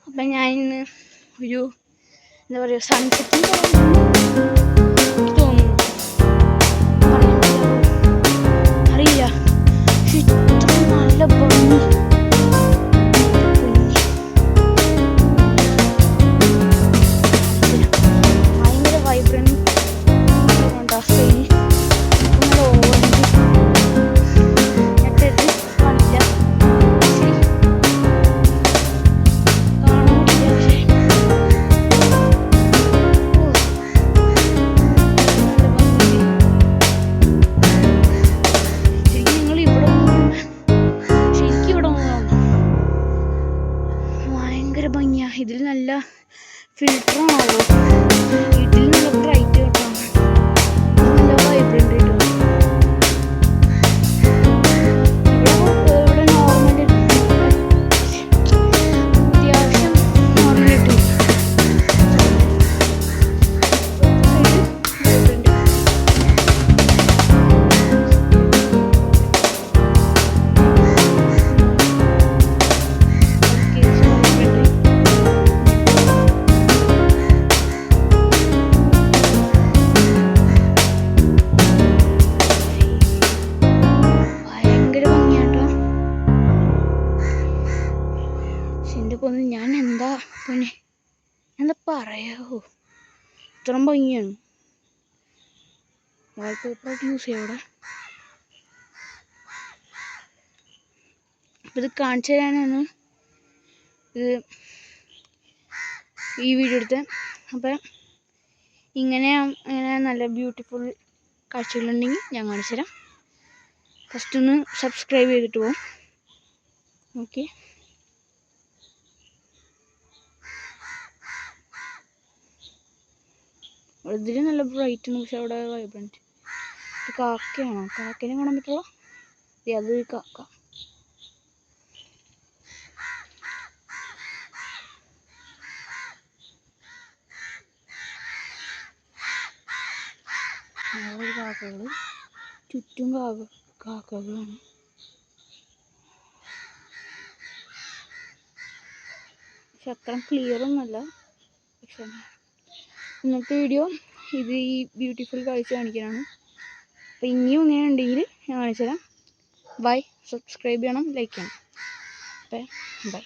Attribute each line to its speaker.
Speaker 1: അപ്പം ഞാനിന്ന് ഒരു എന്താ പറയുക സൺസെറ്റിന് തോന്നുന്നു അറിയില്ല. പക്ഷെ ഇത്ര നല്ല ഭംഗി ഭയങ്കര വൈബ്രന്റ് ആ സ്കൈ. നല്ല ഓറഞ്ച് ഞെട്ടരുത് കാണില്ല ശരി കാണുന്നില്ല. പക്ഷേ നല്ല ഭംഗി. ശരിക്കും നിങ്ങൾ ഇവിടെ ശരിക്കും ഇവിടെ ഭയങ്കര ഭംഗിയാ. ഇതിൽ നല്ല ഫിൽറ്ററാണോ, ഇതിൽ നല്ല ബ്രൈറ്റ് കേട്ടോ, നല്ല വൈബ്രന്റ് കേട്ടോ. ഇവിടെ നോർമൽ അത്യാവശ്യം നോർമൽ ആയിട്ട് വൈബ്രന്റ്. ഭയങ്കര ഭംഗിയാട്ടോ. പക്ഷെ എൻ്റെ പൊന്ന് ഞാൻ എന്താ പിന്നെ എന്താ പറയാവോ, ഇത്രയും ഭംഗിയാണ്. വാൾപേപ്പറായിട്ട് യൂസ് ചെയ്യാം ഇവിടെ. അപ്പം ഇത് കാണിച്ചു തരാനാണ് ഇത് ഈ വീഡിയോ എടുത്തത്. അപ്പം ഇങ്ങനെ നല്ല ബ്യൂട്ടിഫുൾ കാഴ്ചകളുണ്ടെങ്കിൽ ഞാൻ കാണിച്ചു തരാം. ഫസ്റ്റ് ഒന്ന് സബ്സ്ക്രൈബ് ചെയ്തിട്ട് പോകും. ഓക്കെ, ഇതിൽ നല്ല ബ്രൈറ്റ് ആണ്, പക്ഷെ അവിടെ വൈബ്രൻറ്റ്. ഇത് കാക്കയാണോ? കാക്കേനെ കാണാൻ പറ്റുള്ളൂ. അതൊരു കാക്ക. ഒരു കാക്കകൾ ചുറ്റും കാക്കകളാണ്. പക്ഷെ അത്ര ക്ലിയറൊന്നുമല്ല. പക്ഷെ ഇന്നത്തെ വീഡിയോ ഇത് ഈ ബ്യൂട്ടിഫുൾ കാഴ്ച കാണിക്കാനാണ്. അപ്പം ഇനിയും ഇങ്ങനെ ഉണ്ടെങ്കിൽ ഞാൻ കാണിച്ചു തരാം. ബൈ. സബ്സ്ക്രൈബ് ചെയ്യണം, ലൈക്ക് ചെയ്യണം. ബൈ.